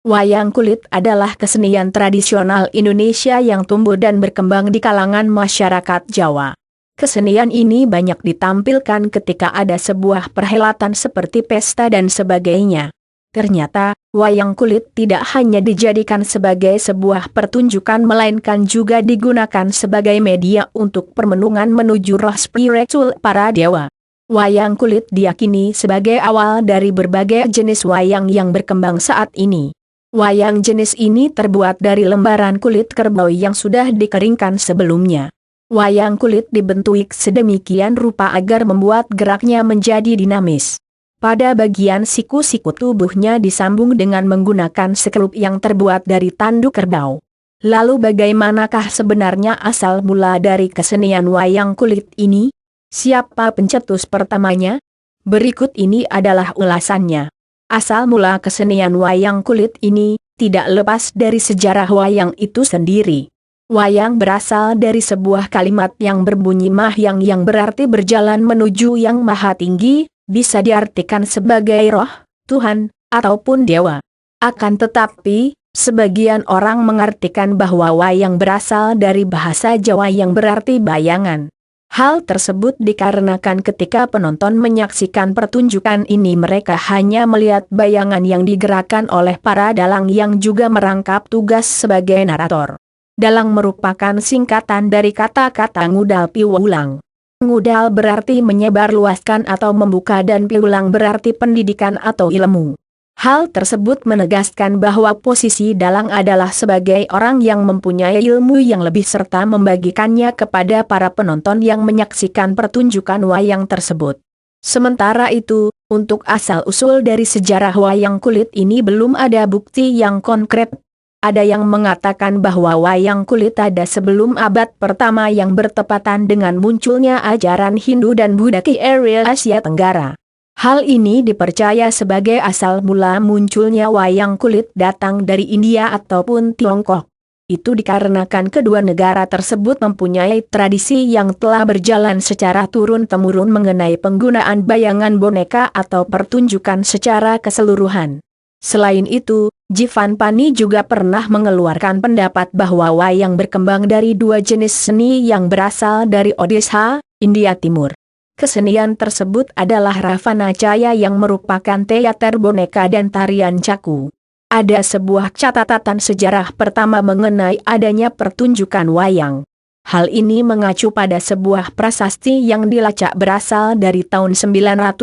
Wayang kulit adalah kesenian tradisional Indonesia yang tumbuh dan berkembang di kalangan masyarakat Jawa. Kesenian ini banyak ditampilkan ketika ada sebuah perhelatan seperti pesta dan sebagainya. Ternyata, wayang kulit tidak hanya dijadikan sebagai sebuah pertunjukan melainkan juga digunakan sebagai media untuk permenungan menuju roh spiritual para dewa. Wayang kulit diyakini sebagai awal dari berbagai jenis wayang yang berkembang saat ini. Wayang jenis ini terbuat dari lembaran kulit kerbau yang sudah dikeringkan sebelumnya. Wayang kulit dibentuk sedemikian rupa agar membuat geraknya menjadi dinamis. Pada bagian siku-siku tubuhnya disambung dengan menggunakan sekrup yang terbuat dari tanduk kerbau. Lalu bagaimanakah sebenarnya asal mula dari kesenian wayang kulit ini? Siapa pencetus pertamanya? Berikut ini adalah ulasannya. Asal mula kesenian wayang kulit ini tidak lepas dari sejarah wayang itu sendiri. Wayang berasal dari sebuah kalimat yang berbunyi mahyang yang berarti berjalan menuju yang maha tinggi, bisa diartikan sebagai roh, Tuhan, ataupun dewa. Akan tetapi, sebagian orang mengartikan bahwa wayang berasal dari bahasa Jawa yang berarti bayangan. Hal tersebut dikarenakan ketika penonton menyaksikan pertunjukan ini mereka hanya melihat bayangan yang digerakkan oleh para dalang yang juga merangkap tugas sebagai narator. Dalang merupakan singkatan dari kata-kata ngudal piwulang. Ngudal berarti menyebarluaskan atau membuka dan piwulang berarti pendidikan atau ilmu. Hal tersebut menegaskan bahwa posisi dalang adalah sebagai orang yang mempunyai ilmu yang lebih serta membagikannya kepada para penonton yang menyaksikan pertunjukan wayang tersebut. Sementara itu, untuk asal-usul dari sejarah wayang kulit ini belum ada bukti yang konkret. Ada yang mengatakan bahwa wayang kulit ada sebelum abad pertama yang bertepatan dengan munculnya ajaran Hindu dan Buddha di area Asia Tenggara. Hal ini dipercaya sebagai asal mula munculnya wayang kulit datang dari India ataupun Tiongkok. Itu dikarenakan kedua negara tersebut mempunyai tradisi yang telah berjalan secara turun-temurun mengenai penggunaan bayangan boneka atau pertunjukan secara keseluruhan. Selain itu, Jivan Pani juga pernah mengeluarkan pendapat bahwa wayang berkembang dari dua jenis seni yang berasal dari Odisha, India Timur. Kesenian tersebut adalah Ravanacaya yang merupakan teater boneka dan tarian caku. Ada sebuah catatan sejarah pertama mengenai adanya pertunjukan wayang. Hal ini mengacu pada sebuah prasasti yang dilacak berasal dari tahun 930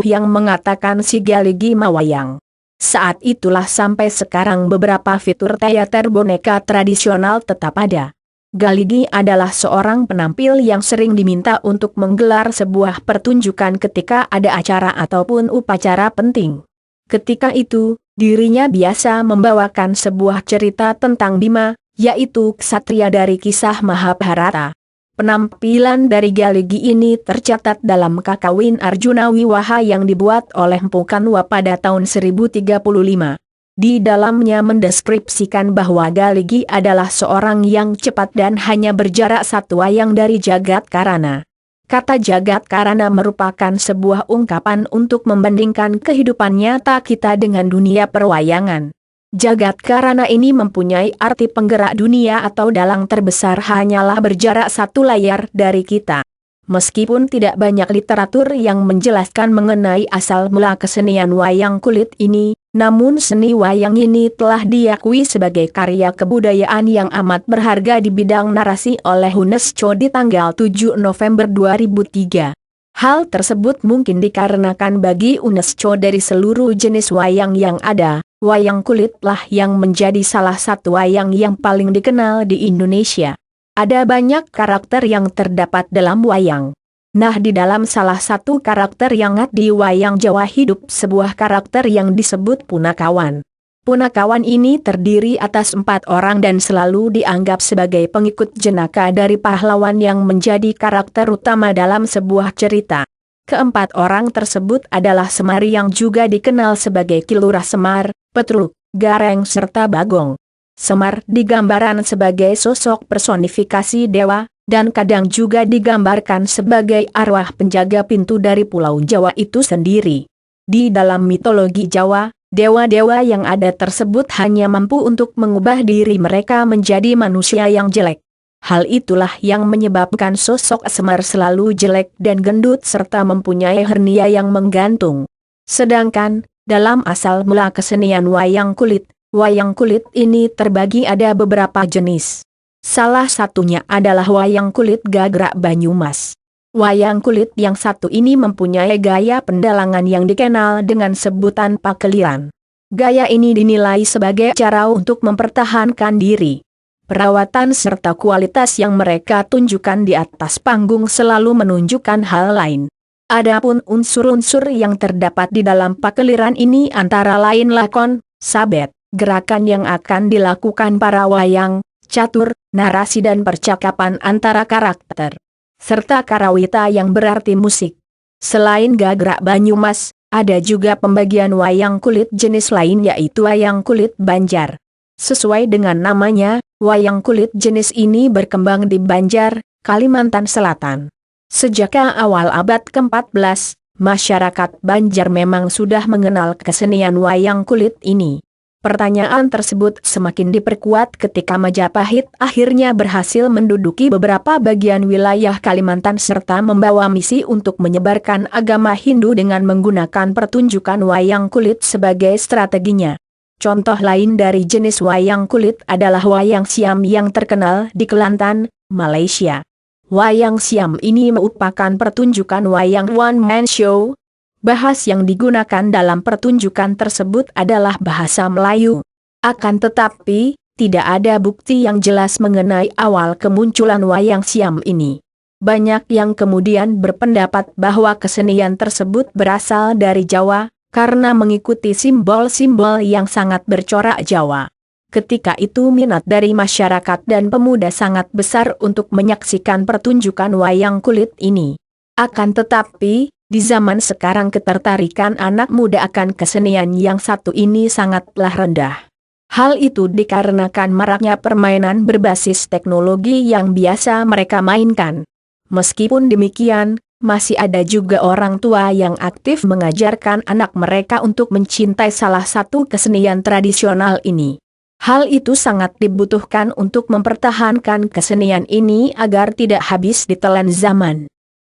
yang mengatakan si Galigi Mawayang. Saat itulah sampai sekarang beberapa fitur teater boneka tradisional tetap ada. Galigi adalah seorang penampil yang sering diminta untuk menggelar sebuah pertunjukan ketika ada acara ataupun upacara penting. Ketika itu, dirinya biasa membawakan sebuah cerita tentang Bima, yaitu ksatria dari kisah Mahabharata. Penampilan dari Galigi ini tercatat dalam Kakawin Arjuna Wiwaha yang dibuat oleh Mpu Kanwa pada tahun 1035. Di dalamnya mendeskripsikan bahwa Galigi adalah seorang yang cepat dan hanya berjarak satu wayang dari Jagat Karana. Kata Jagat Karana merupakan sebuah ungkapan untuk membandingkan kehidupan nyata kita dengan dunia perwayangan. Jagat Karana ini mempunyai arti penggerak dunia atau dalang terbesar hanyalah berjarak satu layar dari kita. Meskipun tidak banyak literatur yang menjelaskan mengenai asal mula kesenian wayang kulit ini, namun seni wayang ini telah diakui sebagai karya kebudayaan yang amat berharga di bidang narasi oleh UNESCO di tanggal 7 November 2003. Hal tersebut mungkin dikarenakan bagi UNESCO dari seluruh jenis wayang yang ada, wayang kulitlah yang menjadi salah satu wayang yang paling dikenal di Indonesia. Ada banyak karakter yang terdapat dalam wayang. Nah, di dalam salah satu karakter yang ada di wayang Jawa hidup sebuah karakter yang disebut Punakawan. Punakawan ini terdiri atas 4 orang dan selalu dianggap sebagai pengikut jenaka dari pahlawan yang menjadi karakter utama dalam sebuah cerita. Keempat orang tersebut adalah Semar yang juga dikenal sebagai Kilurah Semar, Petruk, Gareng serta Bagong. Semar digambarkan sebagai sosok personifikasi dewa, dan kadang juga digambarkan sebagai arwah penjaga pintu dari Pulau Jawa itu sendiri. Di dalam mitologi Jawa, Dewa-dewa yang ada tersebut hanya mampu untuk mengubah diri mereka menjadi manusia yang jelek. Hal itulah yang menyebabkan sosok Semar selalu jelek dan gendut serta mempunyai hernia yang menggantung. Sedangkan, dalam asal mula kesenian wayang kulit ini terbagi ada beberapa jenis. Salah satunya adalah wayang kulit Gagrak Banyumas. Wayang kulit yang satu ini mempunyai gaya pendalangan yang dikenal dengan sebutan pakeliran. Gaya ini dinilai sebagai cara untuk mempertahankan diri. Perawatan serta kualitas yang mereka tunjukkan di atas panggung selalu menunjukkan hal lain. Adapun unsur-unsur yang terdapat di dalam pakeliran ini antara lain lakon, sabet, gerakan yang akan dilakukan para wayang, catur, narasi dan percakapan antara karakter, serta karawita yang berarti musik. Selain Gagrak Banyumas, ada juga pembagian wayang kulit jenis lain yaitu wayang kulit Banjar. Sesuai dengan namanya, wayang kulit jenis ini berkembang di Banjar, Kalimantan Selatan. Sejak awal abad ke-14, masyarakat Banjar memang sudah mengenal kesenian wayang kulit ini. Pertanyaan tersebut semakin diperkuat ketika Majapahit akhirnya berhasil menduduki beberapa bagian wilayah Kalimantan serta membawa misi untuk menyebarkan agama Hindu dengan menggunakan pertunjukan wayang kulit sebagai strateginya. Contoh lain dari jenis wayang kulit adalah wayang siam yang terkenal di Kelantan, Malaysia. Wayang siam ini merupakan pertunjukan wayang one-man show. Bahasa yang digunakan dalam pertunjukan tersebut adalah bahasa Melayu. Akan tetapi, tidak ada bukti yang jelas mengenai awal kemunculan wayang siam ini. Banyak yang kemudian berpendapat bahwa kesenian tersebut berasal dari Jawa, karena mengikuti simbol-simbol yang sangat bercorak Jawa. Ketika itu minat dari masyarakat dan pemuda sangat besar untuk menyaksikan pertunjukan wayang kulit ini. Akan tetapi, di zaman sekarang ketertarikan anak muda akan kesenian yang satu ini sangatlah rendah. Hal itu dikarenakan maraknya permainan berbasis teknologi yang biasa mereka mainkan. Meskipun demikian, masih ada juga orang tua yang aktif mengajarkan anak mereka untuk mencintai salah satu kesenian tradisional ini. Hal itu sangat dibutuhkan untuk mempertahankan kesenian ini agar tidak habis ditelan zaman.